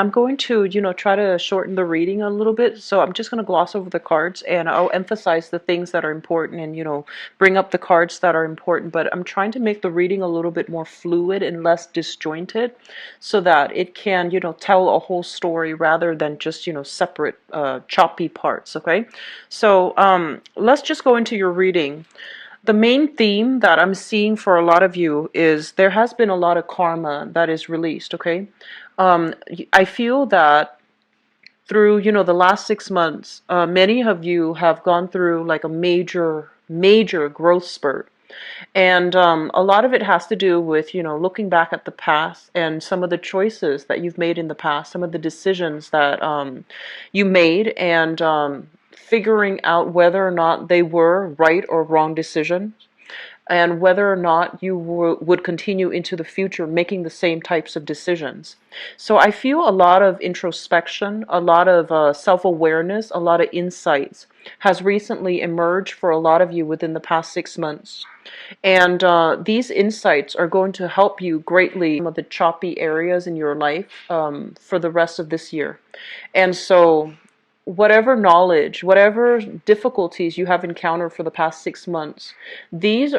I'm going to, try to shorten the reading a little bit. So I'm just going to gloss over the cards and I'll emphasize the things that are important and, bring up the cards that are important. But I'm trying to make the reading a little bit more fluid and less disjointed so that it can, tell a whole story rather than just, separate, choppy parts. Okay. So let's just go into your reading. The main theme that I'm seeing for a lot of you is there has been a lot of karma that is released, okay? I feel that through, the last 6 months, many of you have gone through like a major growth spurt. And a lot of it has to do with, looking back at the past and some of the choices that you've made in the past, some of the decisions that you made, and figuring out whether or not they were right or wrong decisions, and whether or not you would continue into the future making the same types of decisions. So I feel a lot of introspection, a lot of self-awareness, a lot of insights has recently emerged for a lot of you within the past 6 months. And these insights are going to help you greatly in some of the choppy areas in your life for the rest of this year. And so whatever knowledge, whatever difficulties you have encountered for the past 6 months, these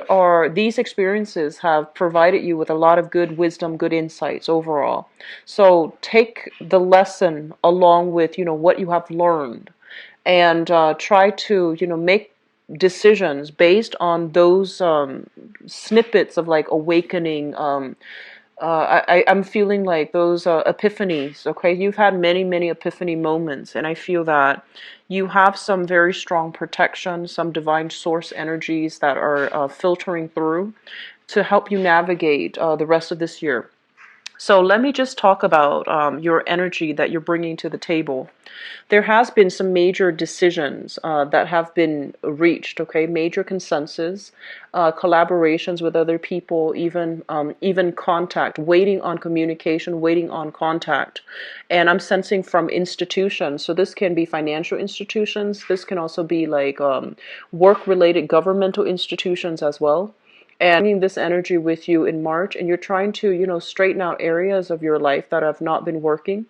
experiences have provided you with a lot of good wisdom, good insights overall. So take the lesson along with, what you have learned, and try to, make decisions based on those snippets of like awakening. I'm feeling like those epiphanies, okay? You've had many epiphany moments, and I feel that you have some very strong protection, some divine source energies that are filtering through to help you navigate the rest of this year. So let me just talk about your energy that you're bringing to the table. There has been some major decisions that have been reached, okay? Major consensus, collaborations with other people, even contact, waiting on communication, waiting on contact. And I'm sensing from institutions. So this can be financial institutions. This can also be like work-related governmental institutions as well, and bringing this energy with you in March, and you're trying to, straighten out areas of your life that have not been working.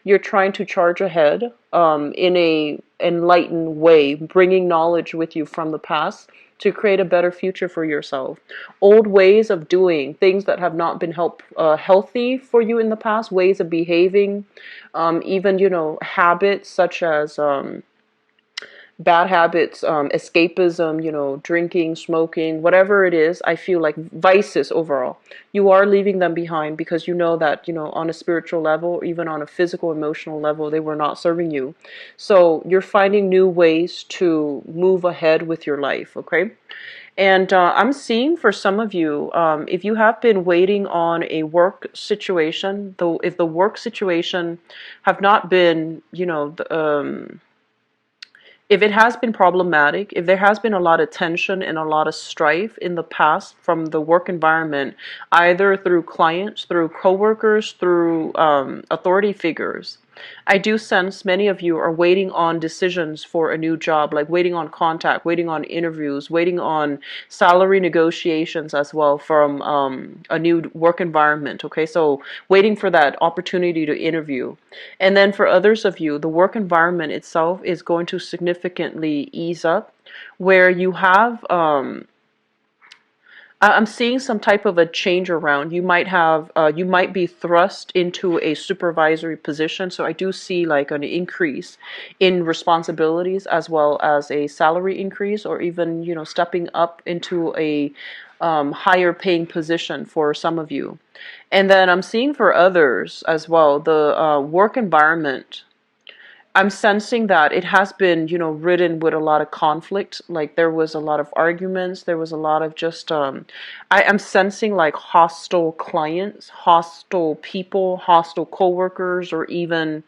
You're trying to charge ahead in a enlightened way, bringing knowledge with you from the past to create a better future for yourself. Old ways of doing things that have not been healthy for you in the past, ways of behaving, even, habits such as bad habits, escapism, drinking, smoking, whatever it is. I feel like vices overall, you are leaving them behind because you know that, on a spiritual level, even on a physical, emotional level, they were not serving you. So you're finding new ways to move ahead with your life, okay? And I'm seeing for some of you, if you have been waiting on a work situation, though, if the work situation have not been, if it has been problematic, if there has been a lot of tension and a lot of strife in the past from the work environment, either through clients, through coworkers, through authority figures, I do sense many of you are waiting on decisions for a new job, like waiting on contact, waiting on interviews, waiting on salary negotiations as well from a new work environment. Okay, so waiting for that opportunity to interview. And then for others of you, the work environment itself is going to significantly ease up, where you have I'm seeing some type of a change around. You might be thrust into a supervisory position. So I do see like an increase in responsibilities as well as a salary increase, or even, stepping up into a higher paying position for some of you. And then I'm seeing for others as well, the work environment. I'm sensing that it has been, ridden with a lot of conflict. Like there was a lot of arguments. There was a lot of just, I am sensing like hostile clients, hostile people, hostile coworkers, or even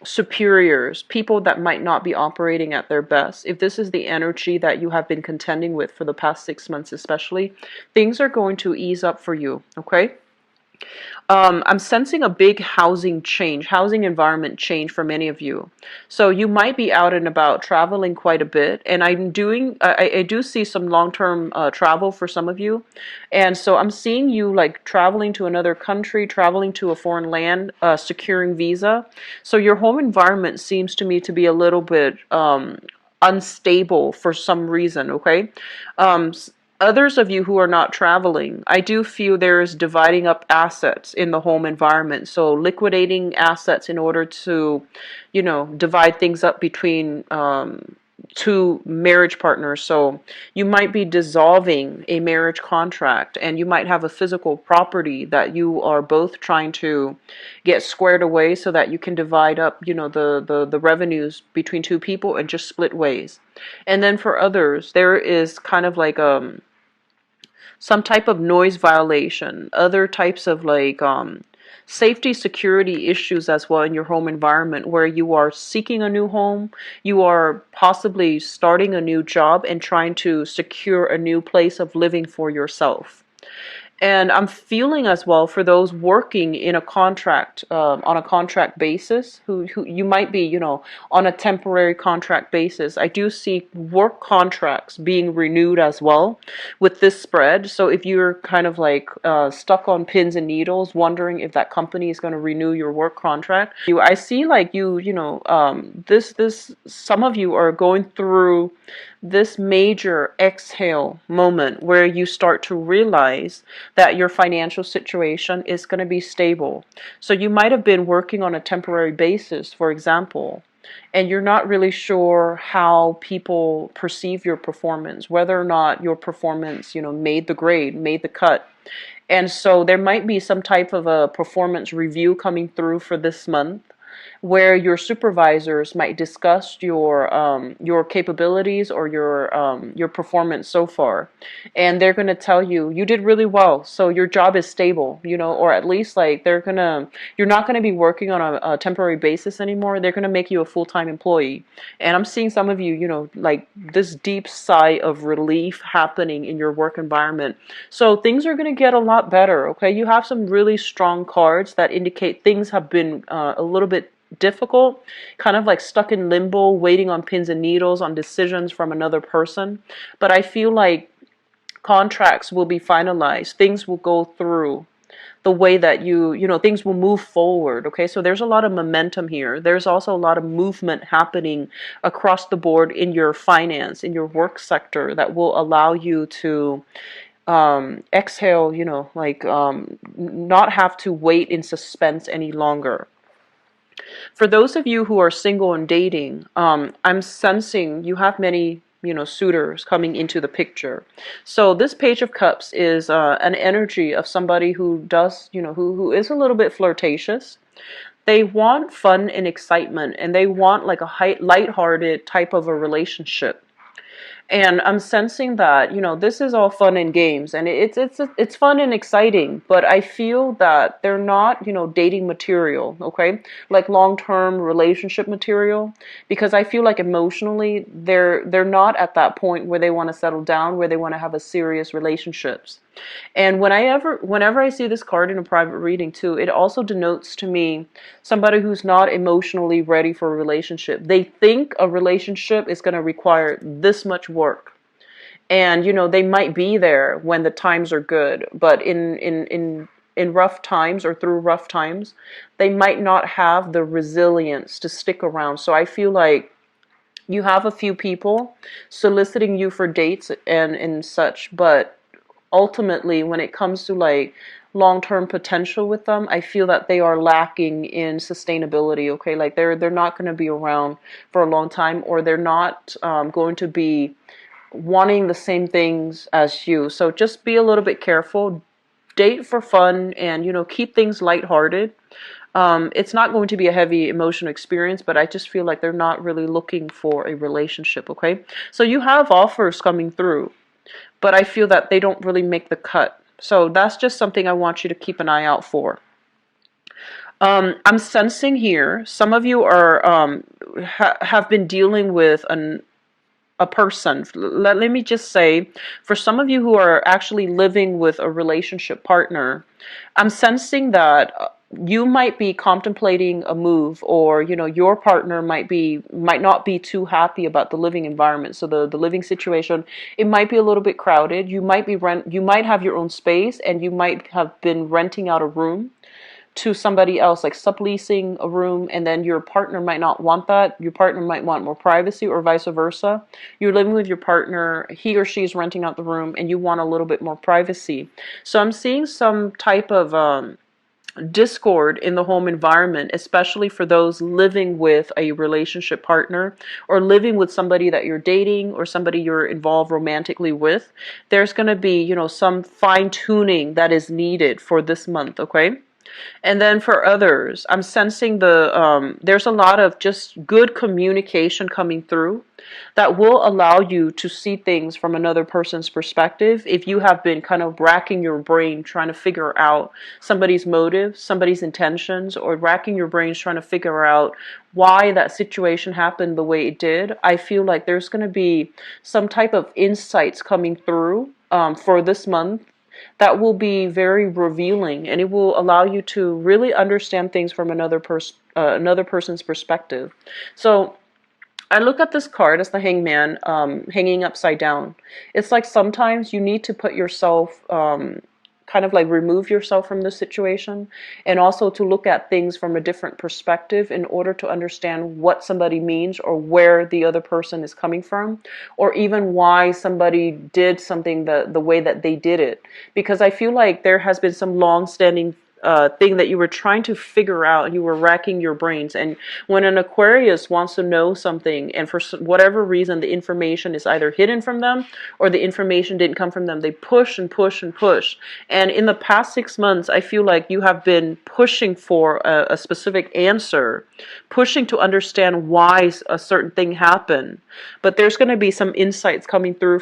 superiors, people that might not be operating at their best. If this is the energy that you have been contending with for the past 6 months, especially, things are going to ease up for you. Okay. I'm sensing a big housing change, housing environment change for many of you. So you might be out and about traveling quite a bit, and I do see some long-term travel for some of you, and so I'm seeing you like traveling to another country, traveling to a foreign land, securing visa. So your home environment seems to me to be a little bit unstable for some reason. Okay, um, others of you who are not traveling, I do feel there is dividing up assets in the home environment. So liquidating assets in order to, divide things up between two marriage partners. So you might be dissolving a marriage contract, and you might have a physical property that you are both trying to get squared away so that you can divide up, the revenues between two people and just split ways. And then for others, there is kind of like some type of noise violation, other types of like safety security issues as well in your home environment, where you are seeking a new home, you are possibly starting a new job and trying to secure a new place of living for yourself. And I'm feeling as well for those working in a contract, on a contract basis, who you might be, on a temporary contract basis. I do see work contracts being renewed as well with this spread. So if you're kind of like stuck on pins and needles, wondering if that company is going to renew your work contract, I see like some of you are going through this major exhale moment where you start to realize that your financial situation is going to be stable. So you might have been working on a temporary basis, for example, and you're not really sure how people perceive your performance, whether or not your performance, made the grade, made the cut. And so there might be some type of a performance review coming through for this month, where your supervisors might discuss your capabilities or your performance so far, and they're going to tell you you did really well, so your job is stable, or at least like you're not going to be working on a temporary basis anymore. They're going to make you a full-time employee. And I'm seeing some of you, like this deep sigh of relief happening in your work environment. So things are going to get a lot better. Okay, you have some really strong cards that indicate things have been a little bit difficult, kind of like stuck in limbo, waiting on pins and needles on decisions from another person. But I feel like contracts will be finalized, things will go through the way that things will move forward. Okay, so there's a lot of momentum here. There's also a lot of movement happening across the board in your finance, in your work sector, that will allow you to exhale, not have to wait in suspense any longer. For those of you who are single and dating, I'm sensing you have many, suitors coming into the picture. So this Page of Cups is an energy of somebody who does, who is a little bit flirtatious. They want fun and excitement, and they want like a light-hearted type of a relationship. And I'm sensing that, this is all fun and games, and it's fun and exciting, but I feel that they're not, dating material, okay? Like long-term relationship material, because I feel like emotionally they're not at that point where they want to settle down, where they want to have a serious relationships. And whenever I see this card in a private reading too, it also denotes to me somebody who's not emotionally ready for a relationship. They think a relationship is going to require this much work. And they might be there when the times are good, but in rough times or through rough times, they might not have the resilience to stick around. So I feel like you have a few people soliciting you for dates and such, but ultimately when it comes to like long-term potential with them, I feel that they are lacking in sustainability. Okay, like they're not going to be around for a long time, or they're not going to be wanting the same things as you. So just be a little bit careful. Date for fun, and keep things lighthearted. It's not going to be a heavy emotional experience, but I just feel like they're not really looking for a relationship. Okay, so you have offers coming through, but I feel that they don't really make the cut. So that's just something I want you to keep an eye out for. I'm sensing here some of you are have been dealing with a person. Let me just say, for some of you who are actually living with a relationship partner, I'm sensing that you might be contemplating a move, or your partner might not be too happy about the living environment. So the living situation, it might be a little bit crowded. You might have your own space, and you might have been renting out a room to somebody else, like subleasing a room, and then your partner might not want that. Your partner might want more privacy, or vice versa. You're living with your partner, he or she is renting out the room, and you want a little bit more privacy. So I'm seeing some type of discord in the home environment, especially for those living with a relationship partner, or living with somebody that you're dating, or somebody you're involved romantically with. There's going to be, some fine tuning that is needed for this month, okay? And then for others, I'm sensing there's a lot of just good communication coming through that will allow you to see things from another person's perspective. If you have been kind of racking your brain trying to figure out somebody's motives, somebody's intentions, or racking your brains trying to figure out why that situation happened the way it did, I feel like there's going to be some type of insights coming through for this month that will be very revealing, and it will allow you to really understand things from another person's perspective. So I look at this card as the Hangman, hanging upside down. It's like sometimes you need to put yourself, kind of like remove yourself from the situation, and also to look at things from a different perspective in order to understand what somebody means, or where the other person is coming from, or even why somebody did something the way that they did it. Because I feel like there has been some long-standing thing that you were trying to figure out, and you were racking your brains. And when an Aquarius wants to know something, and for whatever reason the information is either hidden from them, or the information didn't come from them, they push and push and push. And in the past 6 months, I feel like you have been pushing for a specific answer, pushing to understand why a certain thing happened. But there's going to be some insights coming through.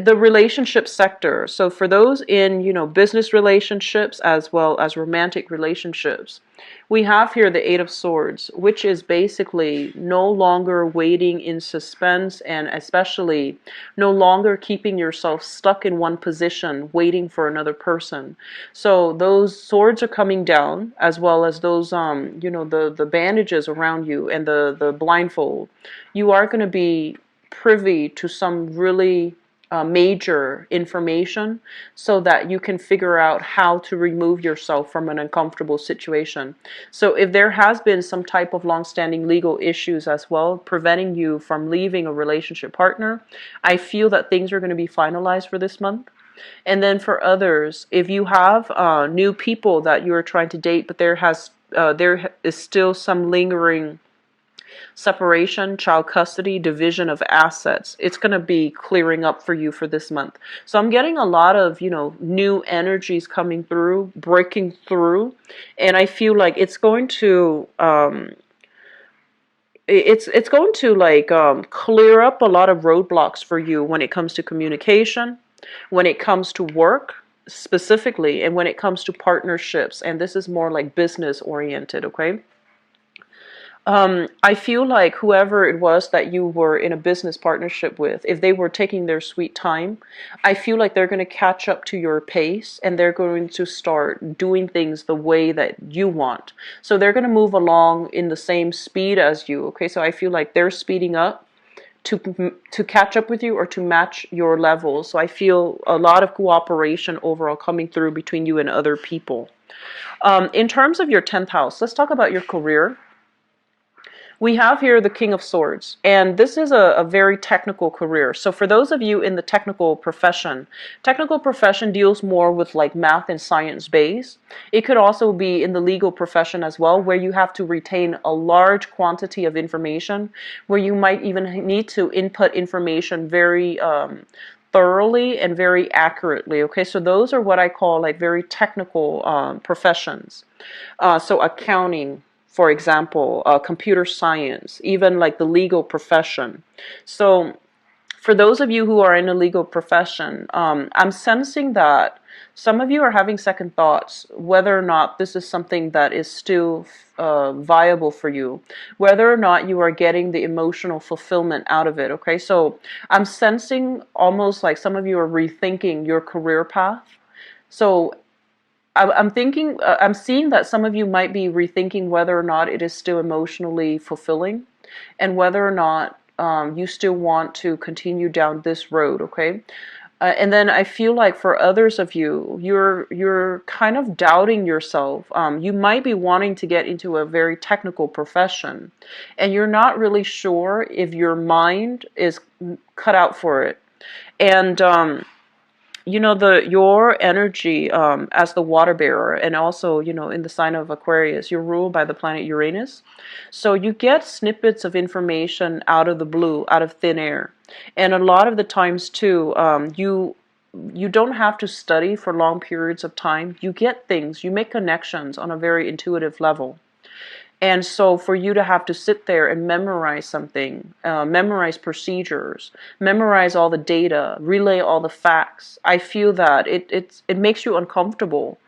The relationship sector. So for those in, business relationships as well as romantic relationships, we have here the Eight of Swords, which is basically no longer waiting in suspense, and especially no longer keeping yourself stuck in one position waiting for another person. So those swords are coming down, as well as those the bandages around you, and the blindfold. You are going to be privy to some really major information, so that you can figure out how to remove yourself from an uncomfortable situation. So if there has been some type of long-standing legal issues as well preventing you from leaving a relationship partner, I feel that things are going to be finalized for this month. And then for others, if you have new people that you are trying to date, but there is still some lingering separation, child custody, division of assets, it's going to be clearing up for you for this month. So I'm getting a lot of, new energies coming through, breaking through, and I feel like it's going to it's going to like clear up a lot of roadblocks for you when it comes to communication, when it comes to work specifically, and when it comes to partnerships. And this is more like business oriented, okay? I feel like whoever it was that you were in a business partnership with, if they were taking their sweet time, I feel like they're going to catch up to your pace, and they're going to start doing things the way that you want. So they're going to move along in the same speed as you. Okay, so I feel like they're speeding up to catch up with you, or to match your levels. So I feel a lot of cooperation overall coming through between you and other people. In terms of your 10th house, let's talk about your career. We have here the King of Swords, and this is a very technical career. So for those of you in the technical profession deals more with like math and science base. It could also be in the legal profession as well, where you have to retain a large quantity of information, where you might even need to input information very thoroughly and very accurately. Okay, so those are what I call like very technical professions. So accounting, for example, computer science, even like the legal profession. So For those of you who are in a legal profession, I'm sensing that some of you are having second thoughts whether or not this is something that is still viable for you, whether or not you are getting the emotional fulfillment out of it. Okay, so I'm sensing almost like some of you are rethinking your career path. So I'm thinking, I'm seeing that some of you might be rethinking whether or not it is still emotionally fulfilling, and whether or not you still want to continue down this road. Okay, and then I feel like for others of you, you're kind of doubting yourself. You might be wanting to get into a very technical profession, and you're not really sure if your mind is cut out for it. And you know, the your energy as the water bearer, and also, you know, in the sign of Aquarius, you're ruled by the planet Uranus. So you get snippets of information out of the blue, out of thin air. And a lot of the times too, you don't have to study for long periods of time. You get things, you make connections on a very intuitive level. And so for you to have to sit there and memorize something, memorize procedures, memorize all the data, relay all the facts, I feel that it makes you uncomfortable,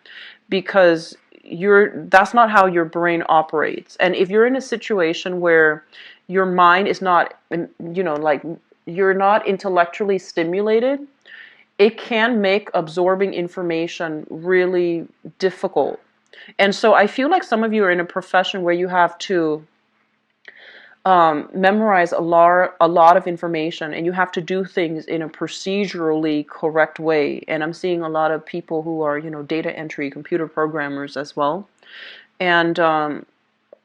because that's not how your brain operates. And if you're in a situation where your mind is not, you know, like you're not intellectually stimulated, it can make absorbing information really difficult. And so I feel like some of you are in a profession where you have to memorize a lot of information, and you have to do things in a procedurally correct way. And I'm seeing a lot of people who are, you know, data entry, computer programmers as well. And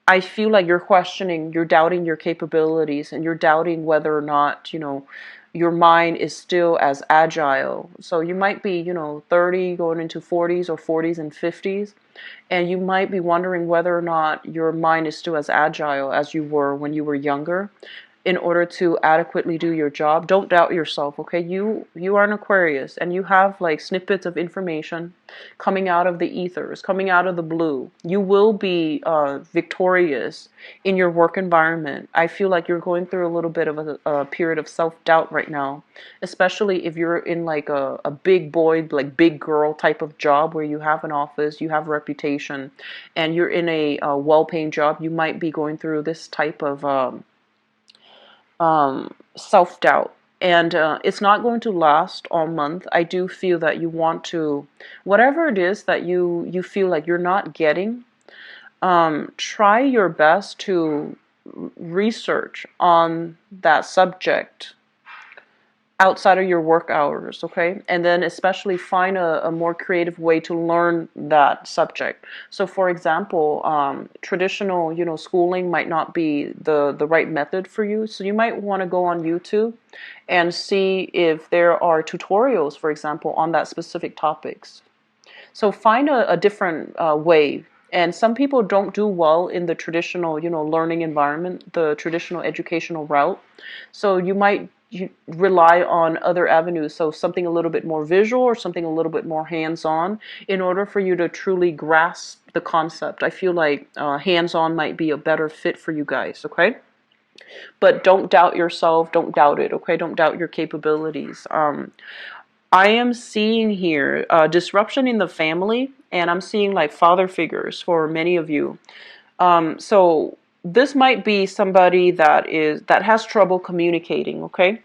I feel like you're questioning, you're doubting your capabilities, and you're doubting whether or not, you know, your mind is still as agile. So you might be, you know, 30 going into 40s, or 40s and 50s, and you might be wondering whether or not your mind is still as agile as you were when you were younger, in order to adequately do your job. Don't doubt yourself, okay? You are an Aquarius, and you have like snippets of information coming out of the ethers, coming out of the blue. You will be victorious in your work environment. I feel like you're going through a little bit of a period of self-doubt right now, especially if you're in like a big boy, like big girl type of job where you have an office, you have a reputation, and you're in a well-paying job. You might be going through this type of self-doubt, and it's not going to last all month. I do feel that you want to, whatever it is that you feel like you're not getting, try your best to research on that subject outside of your work hours, okay? And then especially find a more creative way to learn that subject. So for example, traditional, you know, schooling might not be the right method for you. So you might want to go on YouTube and see if there are tutorials, for example, on that specific topics. So find a different way. And some people don't do well in the traditional, you know, learning environment, the traditional educational route. So you might rely on other avenues, so something a little bit more visual, or something a little bit more hands-on, in order for you to truly grasp the concept. I feel like hands-on might be a better fit for you guys, okay? But don't doubt yourself, don't doubt it, okay? Don't doubt your capabilities. I am seeing here disruption in the family, and I'm seeing like father figures for many of you. So this might be somebody that has trouble communicating, okay?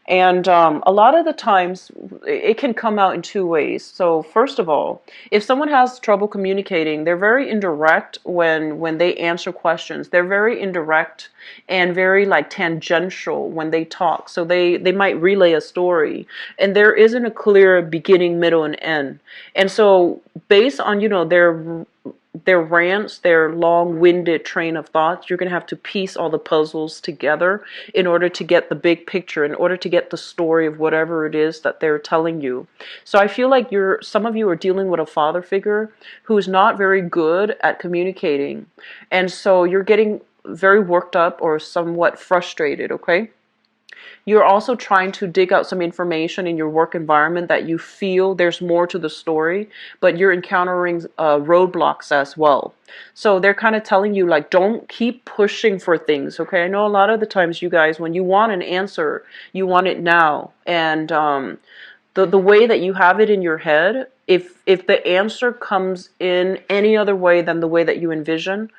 And a lot of the times it can come out in two ways. So first of all, if someone has trouble communicating, they're very indirect when they answer questions. They're very indirect and very like tangential when they talk. So they might relay a story, and there isn't a clear beginning, middle, and end. And so based on, you know, their rants, their long-winded train of thoughts, you're going to have to piece all the puzzles together in order to get the big picture, in order to get the story of whatever it is that they're telling you. So I feel like some of you are dealing with a father figure who's not very good at communicating. And so you're getting very worked up or somewhat frustrated, okay? You're also trying to dig out some information in your work environment that you feel there's more to the story, but you're encountering roadblocks as well. So they're kind of telling you, like, don't keep pushing for things, okay? I know a lot of the times, you guys, when you want an answer, you want it now. And the way that you have it in your head, if the answer comes in any other way than the way that you envision,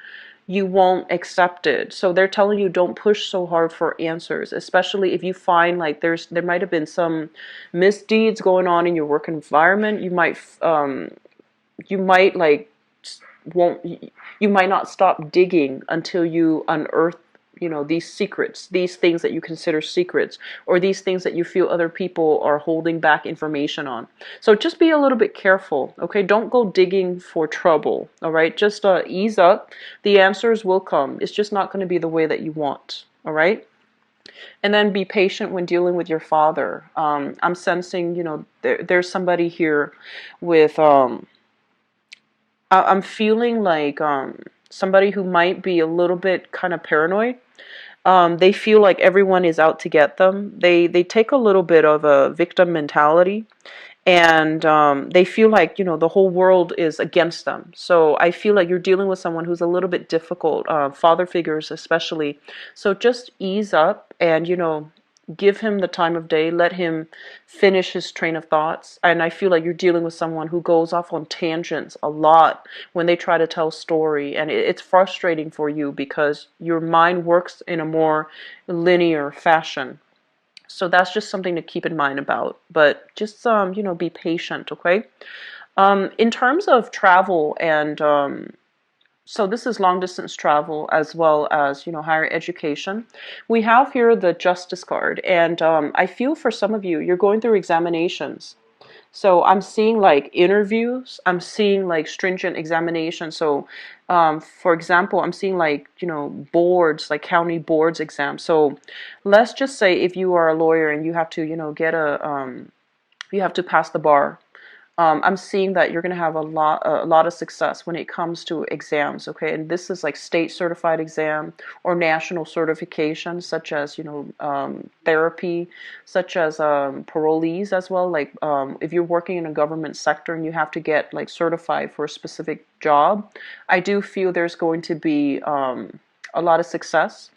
you won't accept it. So they're telling you, don't push so hard for answers, especially if you find like there might have been some misdeeds going on in your work environment. You might like won't you might not stop digging until you unearth, these secrets, these things that you consider secrets, or these things that you feel other people are holding back information on. So just be a little bit careful, okay? Don't go digging for trouble, all right? Just ease up. The answers will come. It's just not going to be the way that you want, all right? And then be patient when dealing with your father. I'm sensing, there's somebody here with I'm feeling like somebody who might be a little bit kind of paranoid. They feel like everyone is out to get them. They take a little bit of a victim mentality, and they feel like, the whole world is against them. So I feel like you're dealing with someone who's a little bit difficult, father figures especially. So just ease up and, give him the time of day. Let him finish his train of thoughts. And I feel like you're dealing with someone who goes off on tangents a lot when they try to tell story, and it's frustrating for you because your mind works in a more linear fashion. So that's just something to keep in mind about. But just be patient, okay? In terms of travel and so this is long distance travel as well as, higher education. We have here the Justice card, and I feel for some of you, you're going through examinations. So I'm seeing like interviews, I'm seeing like stringent examinations. So for example, I'm seeing like, boards, like county boards exams. So let's just say if you are a lawyer and you have to, get you have to pass the bar. I'm seeing that you're going to have a lot of success when it comes to exams, okay? And this is like state certified exam or national certification, such as, therapy, such as parolees as well. Like if you're working in a government sector and you have to get like certified for a specific job, I do feel there's going to be a lot of success.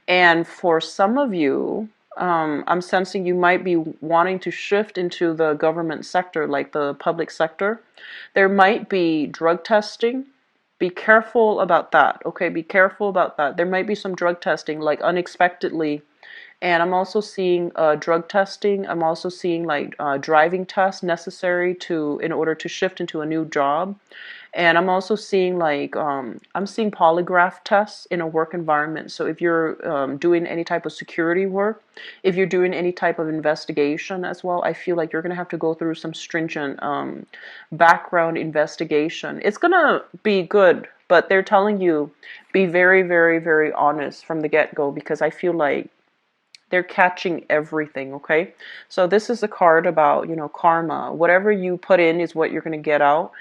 And for some of you, I'm sensing you might be wanting to shift into the government sector, like the public sector. There might be drug testing. Be careful about that, okay? Be careful about that. There might be some drug testing, like unexpectedly. And I'm also seeing drug testing. I'm also seeing like driving tests necessary in order to shift into a new job. And I'm also seeing like I'm seeing polygraph tests in a work environment. So if you're doing any type of security work, if you're doing any type of investigation as well, I feel like you're going to have to go through some stringent background investigation. It's going to be good, but they're telling you be very, very, very honest from the get-go, because I feel like they're catching everything, okay? So this is a card about, karma. Whatever you put in is what you're going to get out.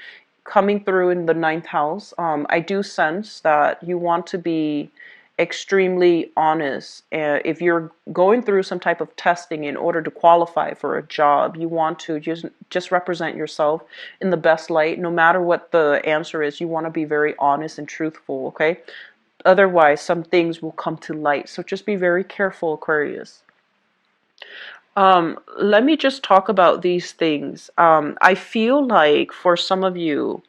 Coming through in the ninth house, I do sense that you want to be extremely honest. If you're going through some type of testing in order to qualify for a job, you want to just represent yourself in the best light. No matter what the answer is, you want to be very honest and truthful, okay? Otherwise, some things will come to light. So just be very careful, Aquarius. Let me just talk about these things. I feel like for some of you,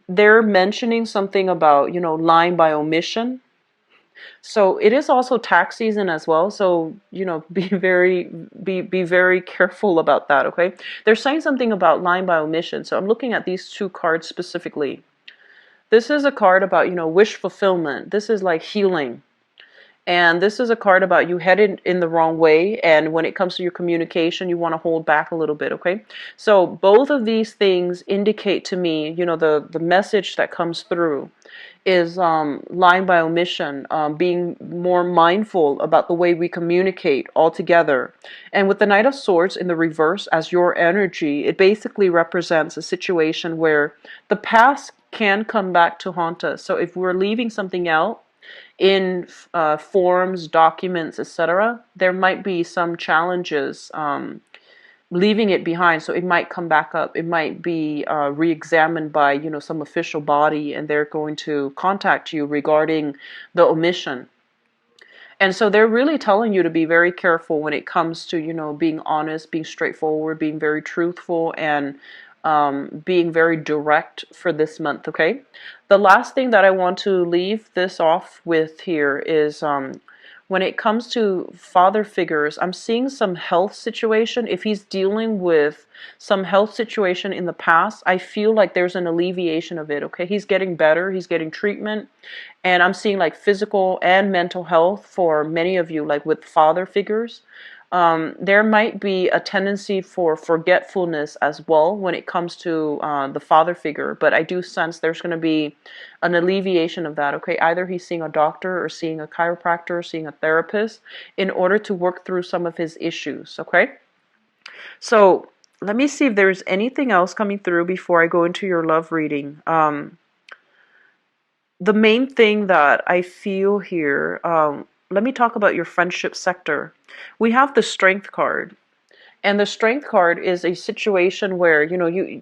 they're mentioning something about, lying by omission. So it is also tax season as well. So, be very careful about that, okay? They're saying something about lying by omission. So I'm looking at these two cards specifically. This is a card about, wish fulfillment. This is like healing. And this is a card about you headed in the wrong way. And when it comes to your communication, you want to hold back a little bit, okay? So both of these things indicate to me, the message that comes through is lying by omission, being more mindful about the way we communicate altogether. And with the Knight of Swords in the reverse as your energy, it basically represents a situation where the past can come back to haunt us. So if we're leaving something out, in forms, documents, etc., there might be some challenges leaving it behind. So it might come back up. It might be re-examined by, some official body, and they're going to contact you regarding the omission. And so they're really telling you to be very careful when it comes to, being honest, being straightforward, being very truthful, and being very direct for this month, okay? The last thing that I want to leave this off with here is when it comes to father figures, I'm seeing some health situation. If he's dealing with some health situation in the past, I feel like there's an alleviation of it, okay? He's getting better, he's getting treatment, and I'm seeing like physical and mental health for many of you, like with father figures. There might be a tendency for forgetfulness as well when it comes to the father figure, but I do sense there's going to be an alleviation of that, okay? Either he's seeing a doctor or seeing a chiropractor or seeing a therapist in order to work through some of his issues, okay? So let me see if there's anything else coming through before I go into your love reading. The main thing that I feel here, let me talk about your friendship sector. We have the Strength card. And the Strength card is a situation where, you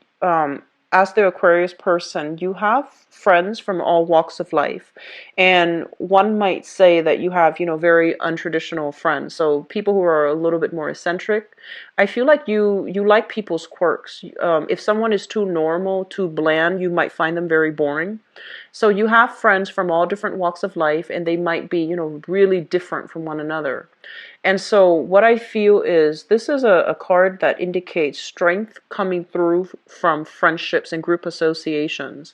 as the Aquarius person, you have friends from all walks of life. And one might say that you have, very untraditional friends. So people who are a little bit more eccentric. I feel like you like people's quirks. If someone is too normal, too bland, you might find them very boring. So you have friends from all different walks of life, and they might be, really different from one another. And so what I feel is this is a card that indicates strength coming through from friendships and group associations.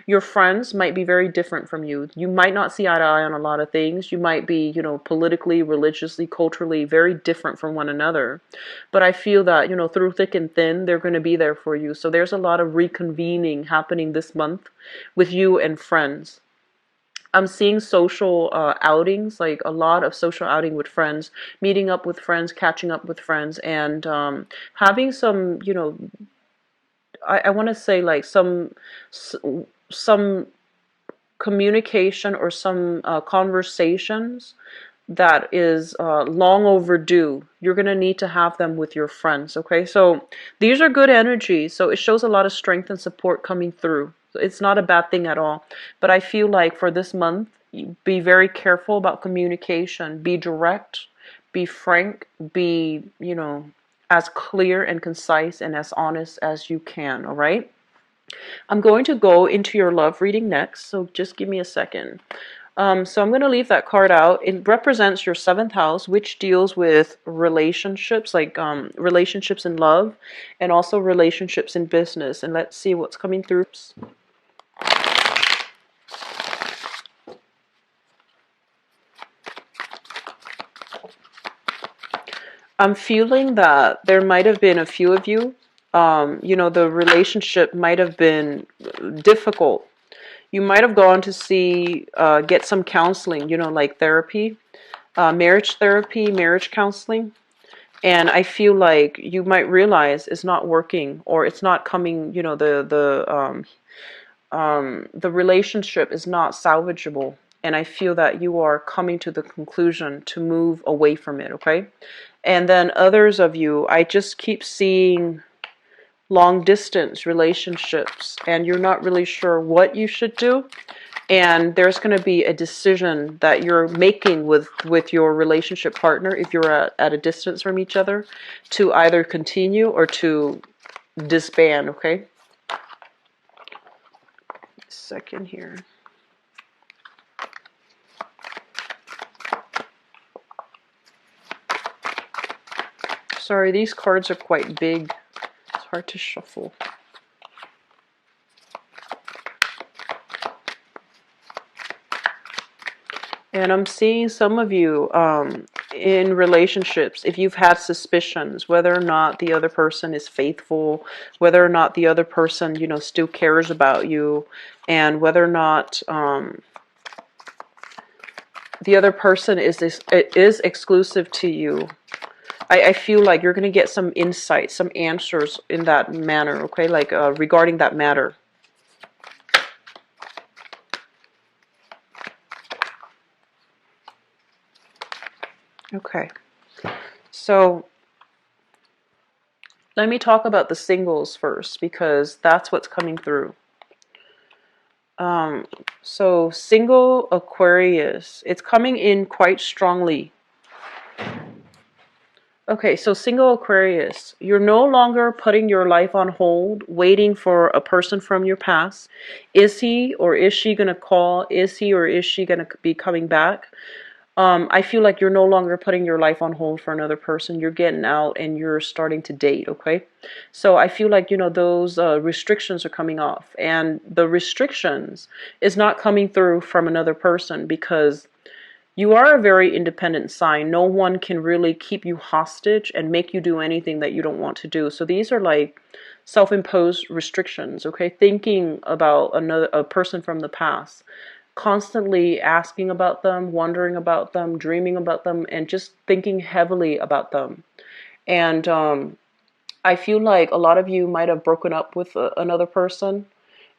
Your friends might be very different from you. You might not see eye to eye on a lot of things. You might be, politically, religiously, culturally very different from one another. But I feel that, through thick and thin, they're going to be there for you. So there's a lot of reconvening happening this month with you and friends. I'm seeing social outings, like a lot of social outing with friends, meeting up with friends, catching up with friends, and having some, I want to say like some communication or some conversations that is long overdue. You're going to need to have them with your friends, okay? So these are good energies. So it shows a lot of strength and support coming through. It's not a bad thing at all. But I feel like for this month, be very careful about communication. Be direct, be frank, be, as clear and concise and as honest as you can, all right? I'm going to go into your love reading next, so just give me a second. So I'm going to leave that card out. It represents your 7th house, which deals with relationships, like relationships in love, and also relationships in business. And let's see what's coming through. I'm feeling that there might have been a few of you, the relationship might have been difficult. You might have gone to get some counseling, like therapy, marriage therapy, marriage counseling. And I feel like you might realize it's not working, or it's not coming, the relationship is not salvageable. And I feel that you are coming to the conclusion to move away from it, okay? And then others of you, I just keep seeing long distance relationships, and you're not really sure what you should do. And there's going to be a decision that you're making with your relationship partner, if you're at a distance from each other, to either continue or to disband, okay? Second here. Sorry, these cards are quite big. It's hard to shuffle. And I'm seeing some of you in relationships, if you've had suspicions, whether or not the other person is faithful, whether or not the other person, still cares about you, and whether or not the other person is exclusive to you. I feel like you're going to get some insight, some answers in that manner, okay, like regarding that matter. Okay. So let me talk about the singles first because that's what's coming through. Um, so single Aquarius, it's coming in quite strongly. Okay, so single Aquarius, you're no longer putting your life on hold, waiting for a person from your past. Is he or is she going to call? Is he or is she going to be coming back? I feel like you're no longer putting your life on hold for another person. You're getting out and you're starting to date, okay? So I feel like, those restrictions are coming off. And the restrictions is not coming through from another person because you are a very independent sign. No one can really keep you hostage and make you do anything that you don't want to do. So these are like self-imposed restrictions, okay? Thinking about a person from the past, constantly asking about them, wondering about them, dreaming about them, and just thinking heavily about them. And I feel like a lot of you might have broken up with another person,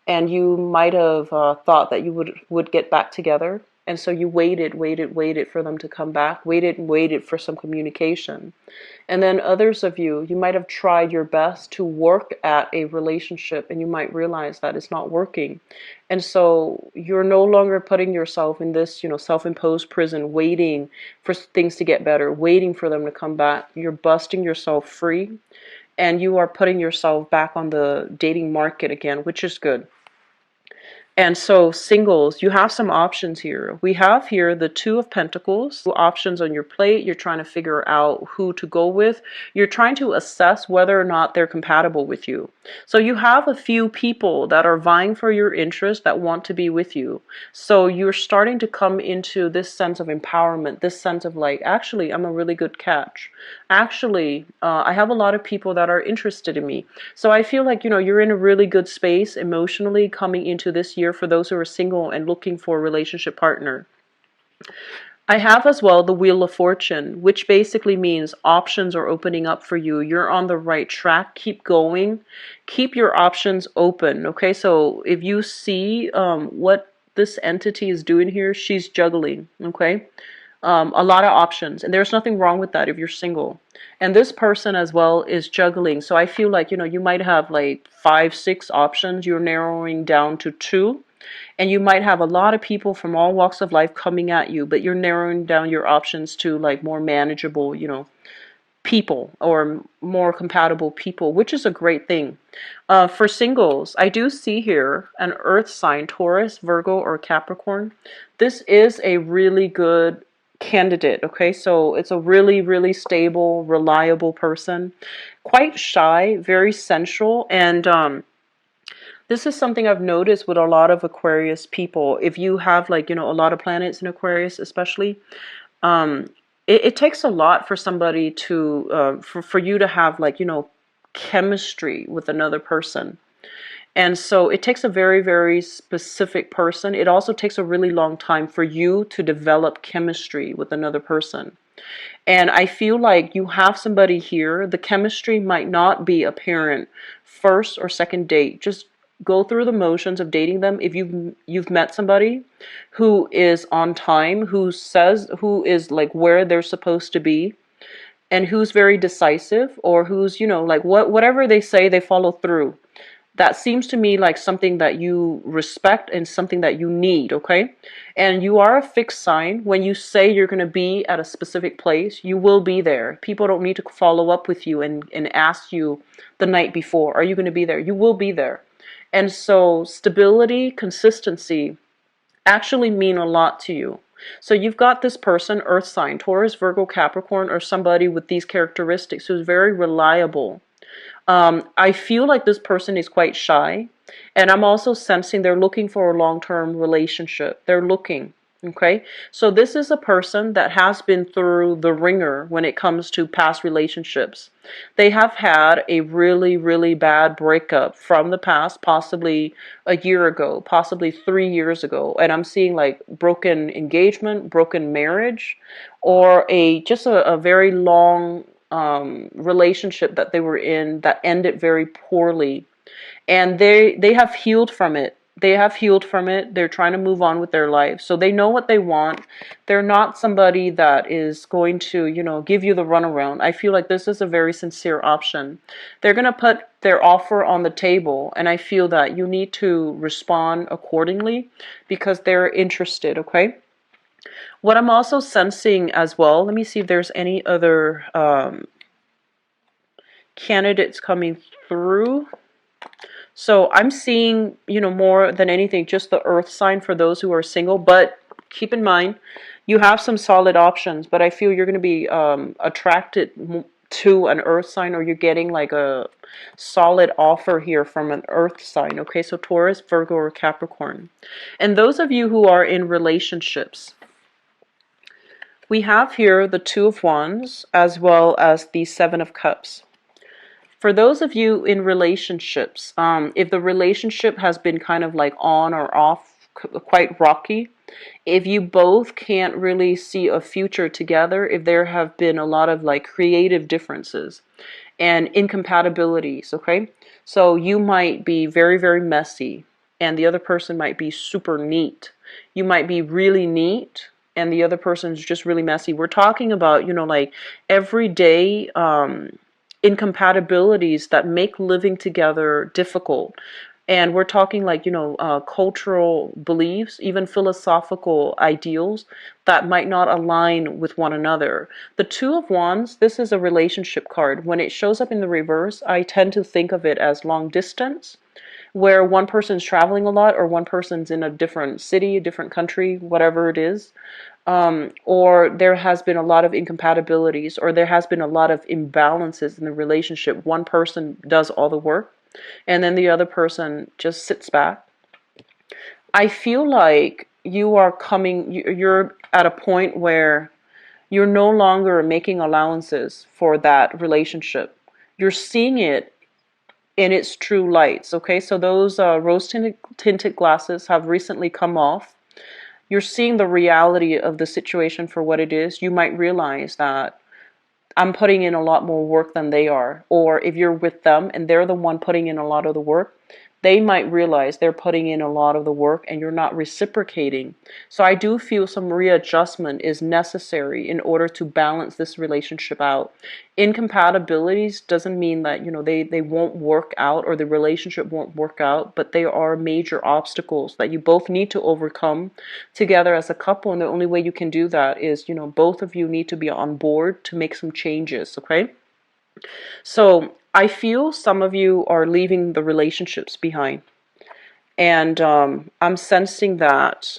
and you might have thought that you would get back together, and so you waited for them to come back, waited and waited for some communication. And then others of you might have tried your best to work at a relationship, and you might realize that it's not working. And so you're no longer putting yourself in this, self-imposed prison, waiting for things to get better, waiting for them to come back. You're busting yourself free, and you are putting yourself back on the dating market again, which is good. And so singles, you have some options here. We have here the Two of Pentacles, options on your plate. You're trying to figure out who to go with. You're trying to assess whether or not they're compatible with you. So you have a few people that are vying for your interest that want to be with you. So you're starting to come into this sense of empowerment, this sense of like, actually, I'm a really good catch. Actually, I have a lot of people that are interested in me. So I feel like, you're in a really good space emotionally coming into this year for those who are single and looking for a relationship partner. I have as well the Wheel of Fortune, which basically means options are opening up for you. You're on the right track. Keep going. Keep your options open. Okay, so if you see what this entity is doing here, she's juggling. Okay, a lot of options, and there's nothing wrong with that if you're single. And this person as well is juggling. So I feel like, you might have like 5, 6 options. You're narrowing down to 2. And you might have a lot of people from all walks of life coming at you, but you're narrowing down your options to like more manageable, people or more compatible people, which is a great thing. For singles, I do see here an earth sign, Taurus, Virgo, or Capricorn. This is a really good candidate, okay? So it's a really, really stable, reliable person. Quite shy, very sensual, and this is something I've noticed with a lot of Aquarius people. If you have like, a lot of planets in Aquarius especially, um, it takes a lot for somebody to, for you to have like, chemistry with another person. And so it takes a very, very specific person. It also takes a really long time for you to develop chemistry with another person. And I feel like you have somebody here. The chemistry might not be apparent first or second date. Just go through the motions of dating them. If you've met somebody who is on time, who is like where they're supposed to be, and who's very decisive, or who's, like whatever they say, they follow through. That seems to me like something that you respect and something that you need, okay? And you are a fixed sign. When you say you're going to be at a specific place, you will be there. People don't need to follow up with you and ask you the night before, are you going to be there? You will be there. And so stability, consistency actually mean a lot to you. So you've got this person, earth sign, Taurus, Virgo, Capricorn, or somebody with these characteristics who's very reliable. I feel like this person is quite shy, and I'm also sensing they're looking for a long-term relationship. They're looking, okay? So this is a person that has been through the ringer when it comes to past relationships. They have had a really, really bad breakup from the past, possibly a year ago, possibly 3 years ago, and I'm seeing like broken engagement, broken marriage, or just a very long relationship that they were in that ended very poorly, and they have healed from it. they have healed from it. They're trying to move on with their life. So they know what they want. They're not somebody that is going to, give you the runaround. I feel like this is a very sincere option. They're going to put their offer on the table, and I feel that you need to respond accordingly because they're interested, okay? What I'm also sensing as well, let me see if there's any other candidates coming through. So I'm seeing, more than anything, just the earth sign for those who are single. But keep in mind, you have some solid options. But I feel you're going to be attracted to an earth sign, or you're getting like a solid offer here from an earth sign. Okay, so Taurus, Virgo, or Capricorn. And those of you who are in relationships, we have here the Two of Wands as well as the Seven of Cups. For those of you in relationships, if the relationship has been kind of like on or off, quite rocky, if you both can't really see a future together, if there have been a lot of like creative differences and incompatibilities, okay? So you might be very, very messy and the other person might be super neat. You might be really neat and the other person's just really messy. We're talking about, like everyday incompatibilities that make living together difficult. And we're talking like, cultural beliefs, even philosophical ideals that might not align with one another. The Two of Wands, this is a relationship card. When it shows up in the reverse, I tend to think of it as long distance, where one person's traveling a lot or one person's in a different city, a different country, whatever it is. Or there has been a lot of incompatibilities, or there has been a lot of imbalances in the relationship. One person does all the work, and then the other person just sits back. I feel like you're at a point where you're no longer making allowances for that relationship. You're seeing it in its true lights, okay? So those rose-tinted glasses have recently come off. You're seeing the reality of the situation for what it is. You might realize that I'm putting in a lot more work than they are. Or if you're with them and they're the one putting in a lot of the work, they might realize they're putting in a lot of the work and you're not reciprocating. So I do feel some readjustment is necessary in order to balance this relationship out. Incompatibilities doesn't mean that, they won't work out or the relationship won't work out, but they are major obstacles that you both need to overcome together as a couple. And the only way you can do that is, both of you need to be on board to make some changes, okay? So I feel some of you are leaving the relationships behind. And I'm sensing that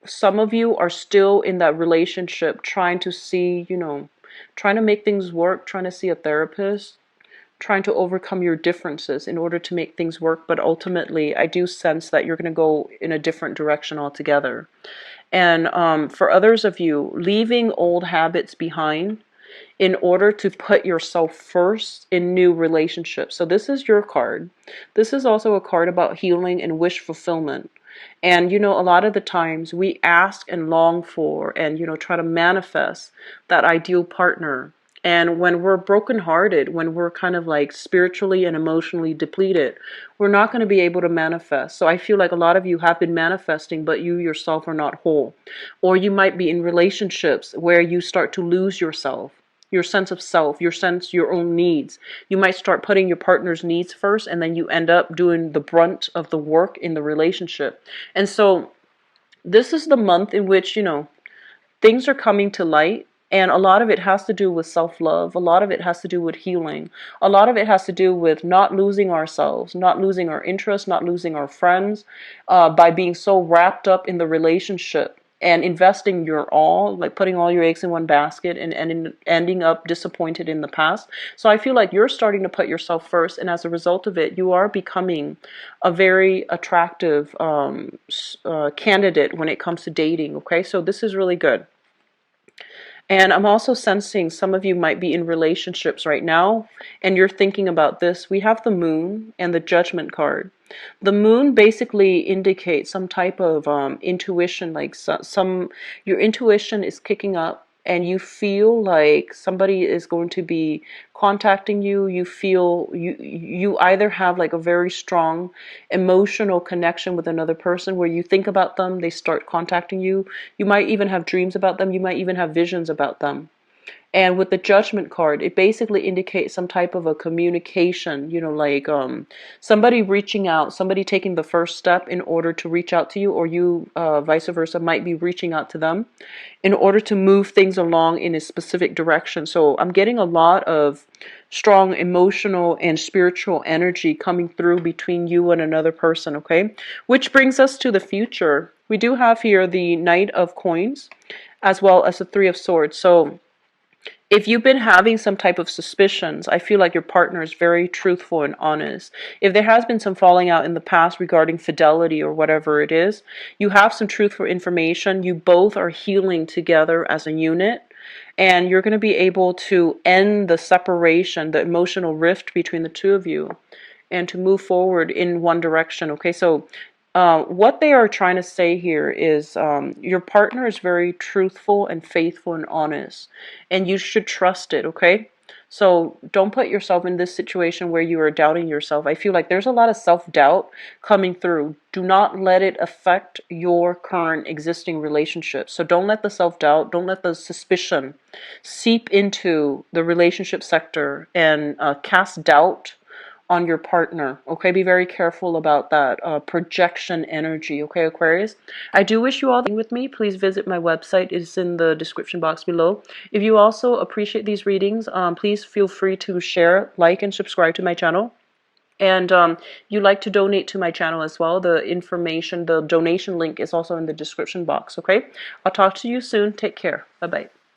some of you are still in that relationship trying to see, trying to make things work, trying to see a therapist, trying to overcome your differences in order to make things work. But ultimately, I do sense that you're going to go in a different direction altogether. And for others of you, leaving old habits behind in order to put yourself first in new relationships. So this is your card. This is also a card about healing and wish fulfillment. And a lot of the times we ask and long for and try to manifest that ideal partner. And when we're brokenhearted, when we're kind of like spiritually and emotionally depleted, we're not going to be able to manifest. So I feel like a lot of you have been manifesting, but you yourself are not whole. Or you might be in relationships where you start to lose yourself, your sense of self, your own needs. You might start putting your partner's needs first, and then you end up doing the brunt of the work in the relationship. And so this is the month in which, things are coming to light. And a lot of it has to do with self-love. A lot of it has to do with healing. A lot of it has to do with not losing ourselves, not losing our interests, not losing our friends, by being so wrapped up in the relationship and investing your all, like putting all your eggs in one basket and ending up disappointed in the past. So I feel like you're starting to put yourself first, and as a result of it, you are becoming a very attractive candidate when it comes to dating, okay? So this is really good. And I'm also sensing some of you might be in relationships right now, and you're thinking about this. We have the Moon and the Judgment card. The Moon basically indicates some type of intuition, like your intuition is kicking up, and you feel like somebody is going to be contacting you. You feel you either have like a very strong emotional connection with another person where you think about them, they start contacting you. You might even have dreams about them. You might even have visions about them. And with the judgment card, it basically indicates some type of a communication, like somebody reaching out, somebody taking the first step in order to reach out to you, or you, vice versa, might be reaching out to them in order to move things along in a specific direction. So I'm getting a lot of strong emotional and spiritual energy coming through between you and another person, okay? Which brings us to the future. We do have here the Knight of Coins as well as the Three of Swords. So if you've been having some type of suspicions, I feel like your partner is very truthful and honest. If there has been some falling out in the past regarding fidelity or whatever it is, you have some truthful information. You both are healing together as a unit, and you're going to be able to end the separation, the emotional rift between the two of you, and to move forward in one direction. Okay, so what they are trying to say here is your partner is very truthful and faithful and honest, and you should trust it, okay? So don't put yourself in this situation where you are doubting yourself. I feel like there's a lot of self-doubt coming through. Do not let it affect your current existing relationship. So don't let the self-doubt, don't let the suspicion seep into the relationship sector and cast doubt on your partner. Okay, be very careful about that projection energy. Okay, Aquarius, I do wish you all the with me. Please visit my website. It's in the description box below. If you also appreciate these readings, please feel free to share, like, and subscribe to my channel. And you like to donate to my channel as well, the information, the donation link is also in the description box. Okay, I'll talk to you soon. Take care. Bye bye.